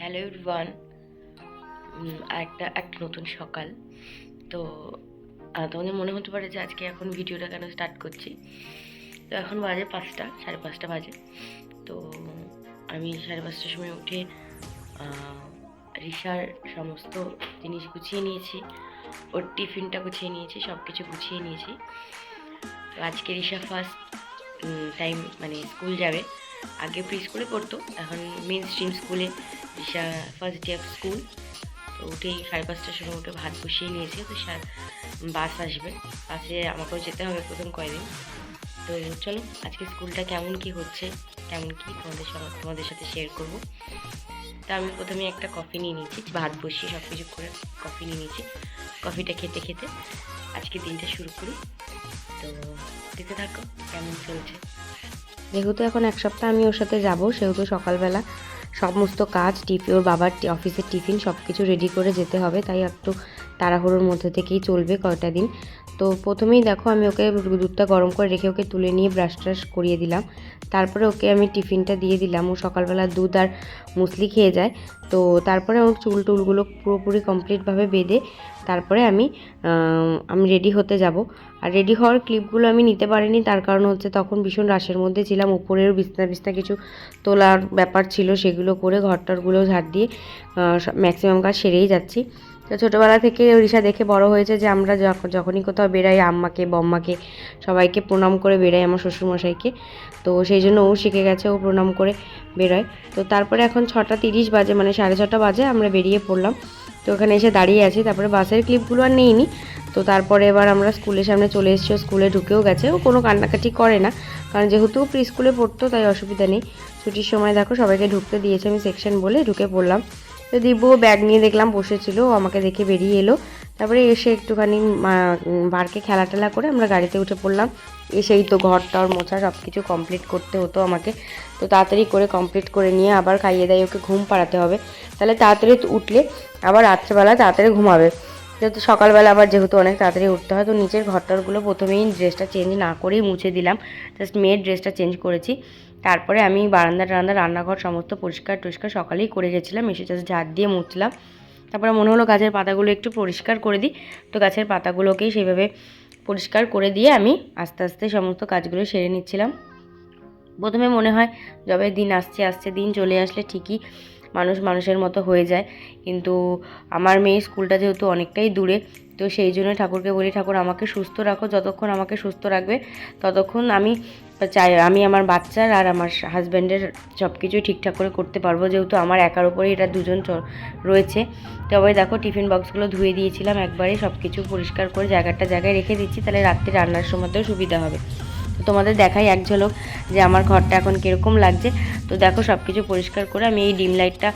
Hello everyone. একটা একটা নতুন সকাল। তো তোমাদের মনে হতে পারে যে আজকে এখন ভিডিওটা কেন স্টার্ট করছি। তো এখন বাজে 5টা, 5:30 বাজে। তো আমি 5:30টার সময় উঠে রিশার সমস্ত জিনিস গুছিয়ে নিয়েছি, ওর টিফিনটা গুছিয়ে নিয়েছি, সব কিছু গুছিয়ে নিয়েছি। তো আজকে রিশা ফার্স্ট টাইম মানে স্কুল যাবে। আগে প্রি স্কুলে পড়তো, এখন মেন স্ট্রিম স্কুলে Risha first day of school. তো উঠেই 5:30টার সময় উঠে ভাত বসিয়ে নিয়েছে। তো বাস আসবে, বাসে আমাকেও যেতে হবে প্রথম কয়দিন। তো চলো আজকে স্কুলটা কেমন কি হচ্ছে, কেমন কি তোমাদের সাথে শেয়ার করব। তো আমি প্রথমে একটা কফি নিয়ে নিয়েছি, ভাত বসিয়ে সব কিছু করে কফি নিয়ে নিয়েছি। কফিটা খেতে খেতে আজকে দিনটা শুরু করি। তো দেখতে থাকো কেমন চলছে। যেহেতু এখন এক সপ্তাহ আমি ওর সাথে যাব, সেহেতু সকালবেলা সমস্ত কাজ ওর বাবার অফিসের টিফিন সব কিছু রেডি করে যেতে হবে, তাই একটু তাড়াহুড়োর মধ্যে থেকেই চলবে কয়টা দিন। তো প্রথমেই দেখো আমি ওকে দুধটা গরম করে রেখে ওকে তুলে নিয়ে ব্রাশ ট্রাশ করিয়ে দিলাম। তারপরে ওকে আমি টিফিনটা দিয়ে দিলাম। ও সকালবেলা দুধ আর মুসলি খেয়ে যায়। তো তারপরে ওর টুলগুলো পুরোপুরি কমপ্লিটভাবে বেঁধে তারপরে আমি রেডি হতে যাব। আর রেডি হওয়ার ক্লিপগুলো আমি নিতে পারিনি, তার কারণ হচ্ছে তখন ভীষণ রাশের মধ্যে ছিলাম। উপরেও বিছনা বিছনা কিছু তোলার ব্যাপার ছিল, সেগুলো করে ঘরটরগুলো ঝাড় দিয়ে ম্যাক্সিমাম কাজ সেরেই যাচ্ছি। তো ছোটোবেলা থেকে রিশা দেখে বড় হয়েছে যে আমরা যখনই কোথাও বেরাই আম্মাকে বম্মাকে সবাইকে প্রণাম করে বেরাই, আমার শ্বশুরমশাইকে। তো সেই জন্য ও শিখে গেছে, ও প্রণাম করে বেরোয়। তো তারপরে এখন 6:30 বাজে, মানে 6:30 বাজে আমরা বেরিয়ে পড়লাম। তো ওখানে এসে দাঁড়িয়ে আছি। তারপরে বাসের ক্লিপগুলো আর নেইনি। তো তারপরে এবার আমরা স্কুলের সামনে চলে এসেছি। স্কুলে ঢুকেও গেছে, ও কোনো কান্নাকাটি করে না, কারণ যেহেতু প্রি স্কুলে পড়তো তাই অসুবিধা নেই। ছুটির সময় দেখো সবাইকে ঢুকতে দিয়েছে, আমি সেকশন বলে ঢুকে পড়লাম। তো দিব্যও ব্যাগ নিয়ে দেখলাম বসেছিল, ও আমাকে দেখে বেরিয়ে এলো। তারপরে এসে একটুখানি পার্কে খেলা টেলা করে আমরা গাড়িতে উঠে পড়লাম। এসেই তো ঘরটার মোছা সব কিছু কমপ্লিট করতে হতো আমাকে। তো তাড়াতাড়ি করে কমপ্লিট করে নিয়ে আবার খাইয়ে দেয়, ওকে ঘুম পাড়াতে হবে, তাহলে তাড়াতাড়ি উঠলে আবার রাত্রেবেলা তাড়াতাড়ি ঘুমাবে। যেহেতু সকালবেলা আবার যেহেতু অনেক তাড়াতাড়ি উঠতে হয়, তো নিচের ঘরটারগুলো প্রথমেই ড্রেসটা চেঞ্জ না করেই মুছে দিলাম, জাস্ট মেয়ের ড্রেসটা চেঞ্জ করেছি। তারপরে আমি বারান্দা রান্নাঘর সমস্ত পরিষ্কার টরিষ্কার সকালেই করে গেছিলাম, এসে জাস্ট ঝাড় দিয়ে মুছলাম। তারপরে মনে হলো গাছের পাতাগুলো একটু পরিষ্কার করে দিই, তো গাছের পাতাগুলোকেই সেইভাবে পরিষ্কার করে দিয়ে আমি আস্তে আস্তে সমস্ত কাজগুলো সেরে নিচ্ছিলাম। প্রথমে মনে হয় যবে দিন আসছে দিন চলে আসলে ঠিকই মানুষের মতো হয়ে যায়, কিন্তু আমার মেয়ের স্কুলটা যেহেতু অনেকটাই দূরে, তো সেই জন্য ঠাকুরকে বলি, ঠাকুর আমাকে সুস্থ রাখো, যতক্ষণ আমাকে সুস্থ রাখবে ততক্ষণ আমি চাই আমি আমার বাচ্চার আর আমার হাজব্যান্ডের সব কিছুই ঠিকঠাক করে করতে পারবো, যেহেতু আমার একার উপরেই এটা দুজন রয়েছে। তবে দেখো টিফিন বক্সগুলো ধুয়ে দিয়েছিলাম একবারে, সব কিছু পরিষ্কার করে জায়গায় রেখে দিচ্ছি, তাহলে রাত্রে রান্নার সময়তেও সুবিধা হবে। তো তোমাদের দেখাই এক ঝলক যে আমার ঘরটা এখন কীরকম লাগছে। তো দেখো সব কিছু পরিষ্কার করে আমি এই ডিম লাইটটা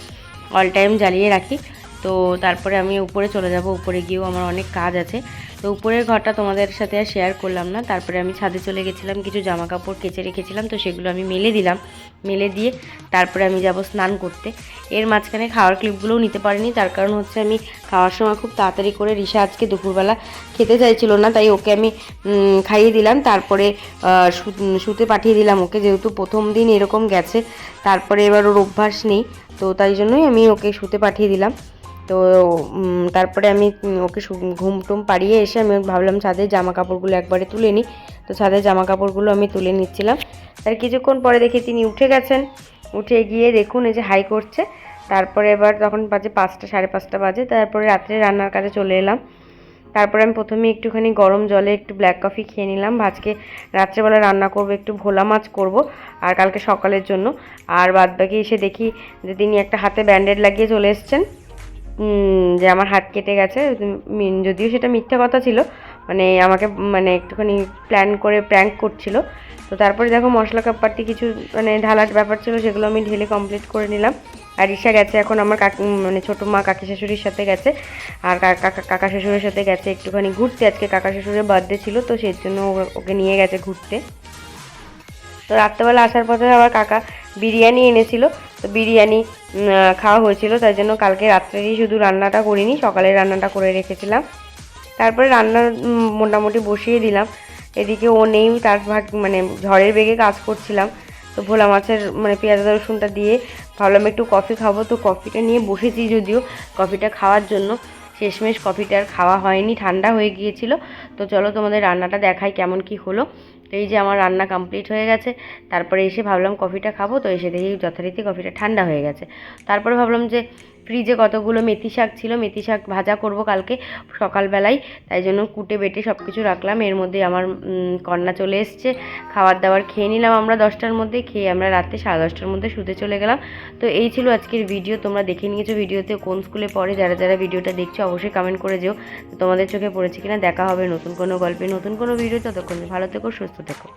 অল টাইম জ্বালিয়ে রাখি। তো তারপরে আমি উপরে চলে যাব, উপরে গিয়েও আমার অনেক কাজ আছে। তো উপরের ঘরটা তোমাদের সাথে আর শেয়ার করলাম না। তারপরে আমি ছাদে চলে গেছিলাম, কিছু জামা কাপড় কেচে রেখেছিলাম, তো সেগুলো আমি মেলে দিলাম। মেলে দিয়ে তারপরে আমি যাব স্নান করতে। এর মাঝখানে খাওয়ার ক্লিপগুলোও নিতে পারিনি, তার কারণ হচ্ছে আমি খাওয়ার সময় খুব তাড়াতাড়ি করে রিশা আজকে দুপুরবেলা খেতে চাইছিল না, তাই ওকে আমি খাইয়ে দিলাম। তারপরে শুতে পাঠিয়ে দিলাম ওকে, যেহেতু প্রথম দিন এরকম গেছে, তারপরে এবার ওর অভ্যাস নেই, তো তাই জন্যই আমি ওকে শুতে পাঠিয়ে দিলাম। তো তারপরে আমি ওকে ঘুম টুম পাড়িয়ে এসে আমি ভাবলাম ছাদের জামা কাপড়গুলো একবারে তুলে নিই। তো ছাদের জামা কাপড়গুলো আমি তুলে নিচ্ছিলাম। তার কিছুক্ষণ পরে দেখি তিনি উঠে গেছেন। উঠে গিয়ে দেখুন এই যে হাই করছে। তারপরে এবার তখন বাজে 5টা, 5:30 বাজে। তারপরে রাত্রে রান্নার কাজে চলে এলাম। তারপরে আমি প্রথমে একটুখানি গরম জলে একটু ব্ল্যাক কফি খেয়ে নিলাম। আজকে রাত্রেবেলা রান্না করব, একটু ভোলা মাছ করব আর কালকে সকালের জন্য। আর বাদবাকি এসে দেখি যে তিনি একটা হাতে ব্যান্ডেড লাগিয়ে চলে এসেছেন, যে আমার হাত কেটে গেছে। যদিও সেটা মিথ্যা কথা ছিল, মানে আমাকে একটুখানি প্ল্যান করে প্র্যাঙ্ক করছিল। তো তারপরে দেখো মশলা কাপড়টি কিছু ঢালার ব্যাপার ছিল, সেগুলো আমি ঢেলে কমপ্লিট করে নিলাম। আর রিশা গেছে এখন আমার ছোটো মা কাকি শাশুড়ির সাথে গেছে, আর কাকা শ্বশুরের সাথে গেছে একটুখানি ঘুরতে। আজকে কাকা শ্বশুরের বার্থডে ছিল, তো সেই জন্য ওকে নিয়ে গেছে ঘুরতে। তো রাত্রেবেলা আসার পথে আবার কাকা বিরিয়ানি এনেছিল, তো বিরিয়ানি খাওয়া হয়েছিল, তাই জন্য কালকে রাত্রেরই শুধু রান্নাটা করিনি, সকালের রান্নাটা করে রেখেছিলাম। তারপরে রান্না মোটামুটি বসিয়ে দিলাম। এদিকে ও নেই, তার ঝড়ের বেগে কাজ করছিলাম। তো ভোলা মাছের পেঁয়াজ রসুনটা দিয়ে ভাবলাম একটু কফি খাবো, তো কফিটা নিয়ে বসেছি যদিও কফিটা খাওয়ার জন্য, শেষমেশ কফিটা আর খাওয়া হয়নি, ঠান্ডা হয়ে গিয়েছিল। তো চলো তোমাদের রান্নাটা দেখাই কেমন কি হলো। তো এই যে আমার রান্না কমপ্লিট হয়ে গেছে, তারপরে এসে ভাবলাম কফিটা খাবো, তো এসে দেখি যথারীতি কফিটা ঠান্ডা হয়ে গেছে। তারপরে ভাবলাম যে ফ্রিজে কতগুলো মেথি শাক ছিল, মেথি শাক ভাজা করব কালকে সকালবেলায়, তাই জন্য কুটে বেটে সব কিছু রাখলাম। এর মধ্যে আমার কন্যা চলে এসছে, খাবার দাবার খেয়ে নিলাম আমরা 10টার মধ্যে, খেয়ে আমরা রাত্রে 10:30টার মধ্যে শুতে চলে গেলাম। তো এই ছিল আজকের ভিডিও, তোমরা দেখে নিয়েছো ভিডিওতে কোন স্কুলে পড়ে, যারা যারা ভিডিওটা দেখছো অবশ্যই কমেন্ট করে যেও তোমাদের চোখে পড়েছে কিনা। দেখা হবে নতুন কোনো গল্পে, নতুন কোনো ভিডিও, ততক্ষণ ভালো থেকো, সুস্থ থেকো।